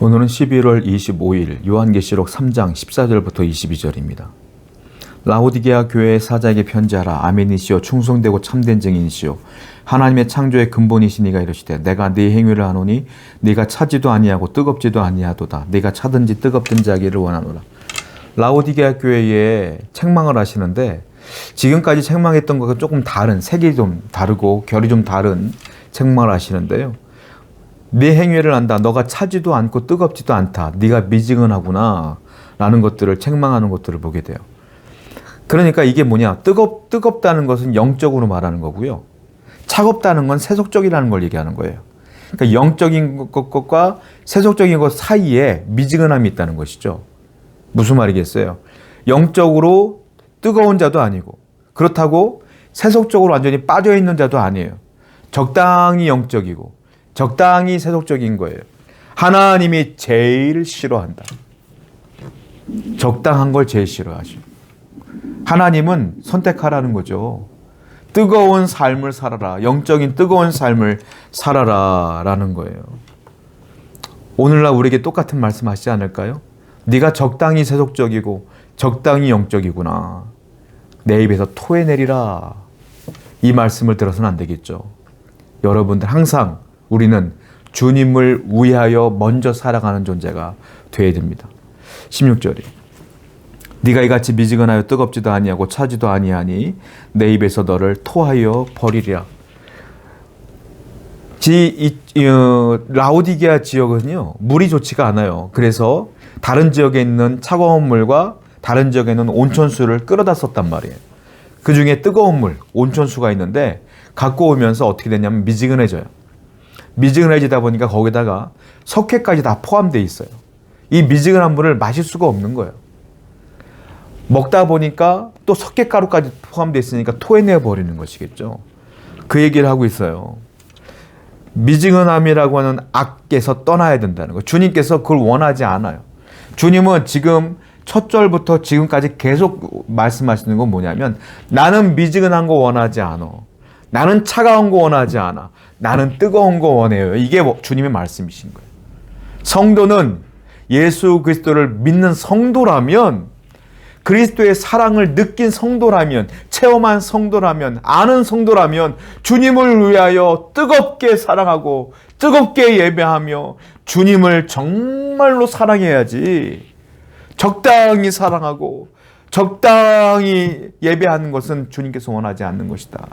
오늘은 11월 25일 요한계시록 3장 14절부터 22절입니다. 라오디게아 교회의 사자에게 편지하라. 아멘이시오 충성되고 참된 증인이시오 하나님의 창조의 근본이시니가 이르시되 내가 네 행위를 아노니 네가 차지도 아니하고 뜨겁지도 아니하도다. 네가 차든지 뜨겁든지 하기를 원하노라. 라오디게아 교회에 책망을 하시는데 지금까지 책망했던 것과 조금 다른, 색이 좀 다르고 결이 좀 다른 책망을 하시는데요. 네 행위를 안다. 너가 차지도 않고 뜨겁지도 않다. 네가 미지근하구나 라는 것들을 책망하는 것들을 보게 돼요. 그러니까 이게 뭐냐, 뜨겁다는 것은 영적으로 말하는 거고요, 차갑다는 건 세속적이라는 걸 얘기하는 거예요. 그러니까 영적인 것과 세속적인 것 사이에 미지근함이 있다는 것이죠. 무슨 말이겠어요? 영적으로 뜨거운 자도 아니고 그렇다고 세속적으로 완전히 빠져있는 자도 아니에요. 적당히 영적이고 적당히 세속적인 거예요. 하나님이 제일 싫어한다. 적당한 걸 제일 싫어하죠. 하나님은 선택하라는 거죠. 뜨거운 삶을 살아라. 영적인 뜨거운 삶을 살아라 라는 거예요. 오늘날 우리에게 똑같은 말씀 하시지 않을까요? 네가 적당히 세속적이고 적당히 영적이구나. 내 입에서 토해내리라. 이 말씀을 들어서는 안 되겠죠. 여러분들 항상 우리는 주님을 위하여 먼저 살아가는 존재가 되어야 됩니다. 16절에 네가 이같이 미지근하여 뜨겁지도 아니하고 차지도 아니하니 내 입에서 너를 토하여 버리리라. 라오디게아 지역은요, 물이 좋지가 않아요. 그래서 다른 지역에 있는 차가운 물과 다른 지역에 있는 온천수를 끌어다 썼단 말이에요. 그 중에 뜨거운 물, 온천수가 있는데 갖고 오면서 어떻게 되냐면 미지근해져요. 미지근해지다 보니까 거기다가 석회까지 다 포함되어 있어요. 이 미지근한 물을 마실 수가 없는 거예요. 먹다 보니까 또 석회가루까지 포함되어 있으니까 토해내 버리는 것이겠죠. 그 얘기를 하고 있어요. 미지근함이라고 하는 악에서 떠나야 된다는 거예요. 주님께서 그걸 원하지 않아요. 주님은 지금 첫 절부터 지금까지 계속 말씀하시는 건 뭐냐면, 나는 미지근한 거 원하지 않아. 나는 차가운 거 원하지 않아. 나는 뜨거운 거 원해요. 이게 주님의 말씀이신 거예요. 성도는 예수 그리스도를 믿는 성도라면, 그리스도의 사랑을 느낀 성도라면, 체험한 성도라면, 아는 성도라면 주님을 위하여 뜨겁게 사랑하고 뜨겁게 예배하며 주님을 정말로 사랑해야지. 적당히 사랑하고 적당히 예배하는 것은 주님께서 원하지 않는 것이다.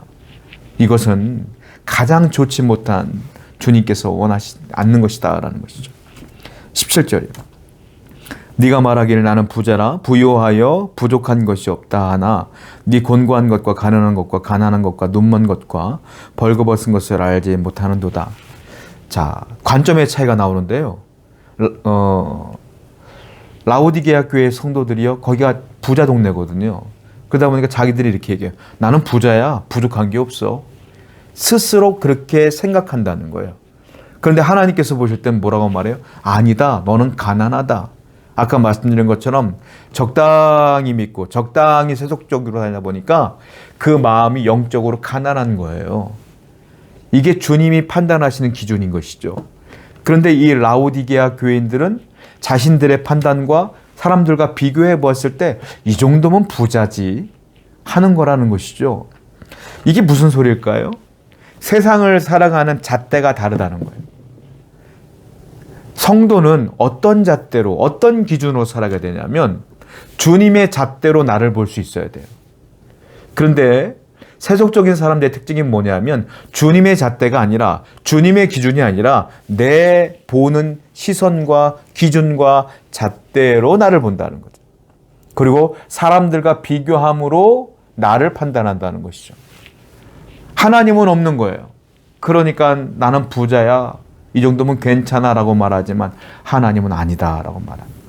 이것은 가장 좋지 못한 주님께서 원하지 않는 것이다 라는 것이죠. 17절입니다. 네가 말하기를 나는 부자라 부요하여 부족한 것이 없다 하나 네 곤고한 것과 가난한 것과 가난한 것과 눈먼 것과 벌거벗은 것을 알지 못하는도다. 자, 관점의 차이가 나오는데요. 라오디게아 교회 성도들이요, 거기가 부자 동네거든요. 그러다 보니까 자기들이 이렇게 얘기해요. 나는 부자야. 부족한 게 없어. 스스로 그렇게 생각한다는 거예요. 그런데 하나님께서 보실 땐 뭐라고 말해요? 아니다. 너는 가난하다. 아까 말씀드린 것처럼 적당히 믿고 적당히 세속적으로 살다 보니까 그 마음이 영적으로 가난한 거예요. 이게 주님이 판단하시는 기준인 것이죠. 그런데 이 라오디게아 교인들은 자신들의 판단과 사람들과 비교해 보았을 때 이 정도면 부자지 하는 거라는 것이죠. 이게 무슨 소리일까요? 세상을 살아가는 잣대가 다르다는 거예요. 성도는 어떤 잣대로, 어떤 기준으로 살아가야 되냐면 주님의 잣대로 나를 볼 수 있어야 돼요. 그런데 세속적인 사람들의 특징이 뭐냐면 주님의 잣대가 아니라, 주님의 기준이 아니라 내 보는 시선과 기준과 잣대로 나를 본다는 거죠. 그리고 사람들과 비교함으로 나를 판단한다는 것이죠. 하나님은 없는 거예요. 그러니까 나는 부자야, 이 정도면 괜찮아 라고 말하지만 하나님은 아니다 라고 말합니다.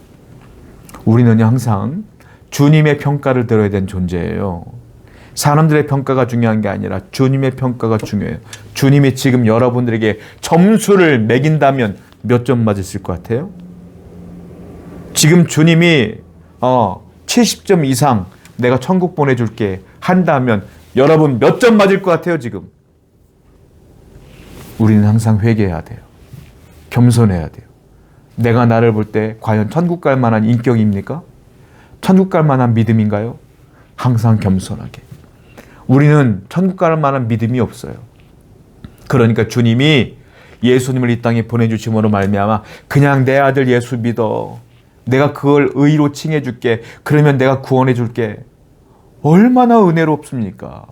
우리는 항상 주님의 평가를 들어야 되는 존재예요. 사람들의 평가가 중요한 게 아니라 주님의 평가가 중요해요. 주님이 지금 여러분들에게 점수를 매긴다면 몇 점 맞으실 것 같아요? 지금 주님이 70점 이상 내가 천국 보내줄게 한다면 여러분 몇 점 맞을 것 같아요 지금? 우리는 항상 회개해야 돼요. 겸손해야 돼요. 내가 나를 볼 때 과연 천국 갈 만한 인격입니까? 천국 갈 만한 믿음인가요? 항상 겸손하게. 우리는 천국 갈 만한 믿음이 없어요. 그러니까 주님이 예수님을 이 땅에 보내주심으로 말미암아 그냥 내 아들 예수 믿어. 내가 그걸 의로 칭해 줄게. 그러면 내가 구원해 줄게. 얼마나 은혜롭습니까?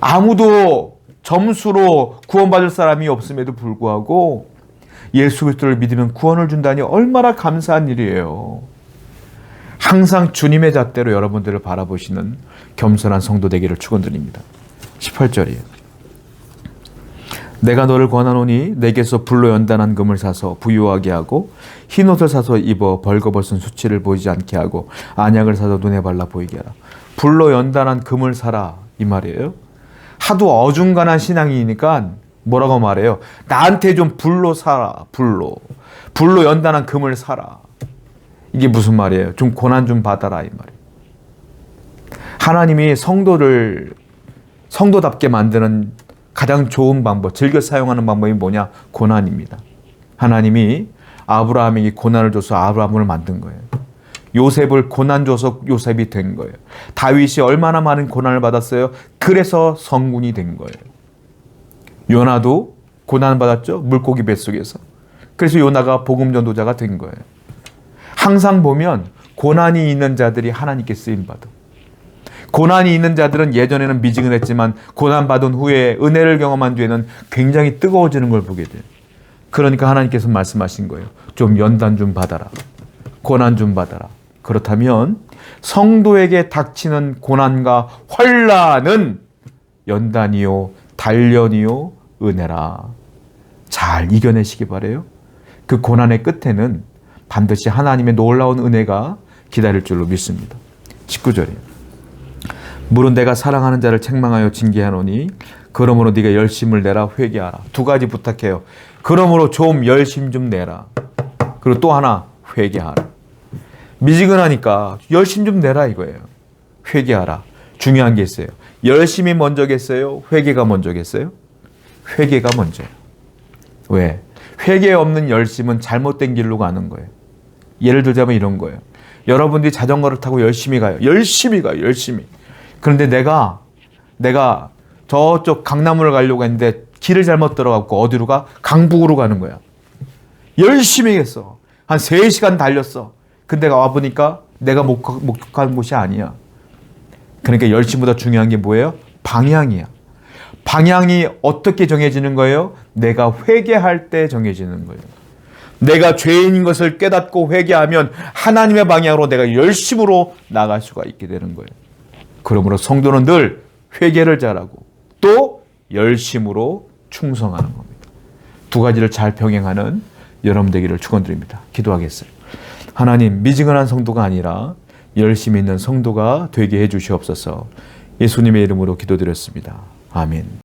아무도 점수로 구원받을 사람이 없음에도 불구하고 예수 그리스도를 믿으면 구원을 준다니 얼마나 감사한 일이에요. 항상 주님의 잣대로 여러분들을 바라보시는 겸손한 성도 되기를 축원드립니다. 18절이에요. 내가 너를 권하노니 내게서 불로 연단한 금을 사서 부유하게 하고 흰옷을 사서 입어 벌거벗은 수치를 보이지 않게 하고 안약을 사서 눈에 발라 보이게 하라. 불로 연단한 금을 사라 이 말이에요. 하도 어중간한 신앙이니까 뭐라고 말해요? 나한테 좀 불로 사라. 불로 연단한 금을 사라. 이게 무슨 말이에요? 좀 고난 좀 받아라 이 말이에요. 하나님이 성도답게 만드는 가장 좋은 방법, 즐겨 사용하는 방법이 뭐냐? 고난입니다. 하나님이 아브라함에게 고난을 줘서 아브라함을 만든 거예요. 요셉을 고난 줘서 요셉이 된 거예요. 다윗이 얼마나 많은 고난을 받았어요? 그래서 성군이 된 거예요. 요나도 고난 받았죠? 물고기 뱃속에서. 그래서 요나가 복음 전도자가 된 거예요. 항상 보면 고난이 있는 자들이 하나님께 쓰임 받아. 고난이 있는 자들은 예전에는 미지근했지만 고난받은 후에 은혜를 경험한 뒤에는 굉장히 뜨거워지는 걸 보게 돼요. 그러니까 하나님께서 말씀하신 거예요. 좀 연단 좀 받아라. 고난 좀 받아라. 그렇다면 성도에게 닥치는 고난과 환난은 연단이요 단련이요 은혜라. 잘 이겨내시기 바라요. 그 고난의 끝에는 반드시 하나님의 놀라운 은혜가 기다릴 줄로 믿습니다. 19절이에요. 물은 내가 사랑하는 자를 책망하여 징계하노니 그러므로 네가 열심을 내라 회개하라. 두 가지 부탁해요. 그러므로 좀 열심 좀 내라. 그리고 또 하나 회개하라. 미지근하니까 열심 좀 내라 이거예요. 회개하라. 중요한 게 있어요. 열심이 먼저겠어요? 회개가 먼저겠어요? 회개가 먼저예요. 왜? 회개 없는 열심은 잘못된 길로 가는 거예요. 예를 들자면 이런 거예요. 여러분들이 자전거를 타고 열심히 가요. 열심히 가요. 열심히. 그런데 내가 저쪽 강남으로 가려고 했는데 길을 잘못 들어갔고 어디로 가? 강북으로 가는 거야. 열심히 했어. 한 3시간 달렸어. 근데 와보니까 내가 목적한 곳이 아니야. 그러니까 열심보다 중요한 게 뭐예요? 방향이야. 방향이 어떻게 정해지는 거예요? 내가 회개할 때 정해지는 거예요. 내가 죄인인 것을 깨닫고 회개하면 하나님의 방향으로 내가 열심으로 나갈 수가 있게 되는 거예요. 그러므로 성도는 늘 회개를 잘하고 또 열심으로 충성하는 겁니다. 두 가지를 잘 병행하는 여러분 되기를 축원드립니다. 기도하겠어요. 하나님, 미지근한 성도가 아니라 열심히 있는 성도가 되게 해 주시옵소서. 예수님의 이름으로 기도드렸습니다. 아멘.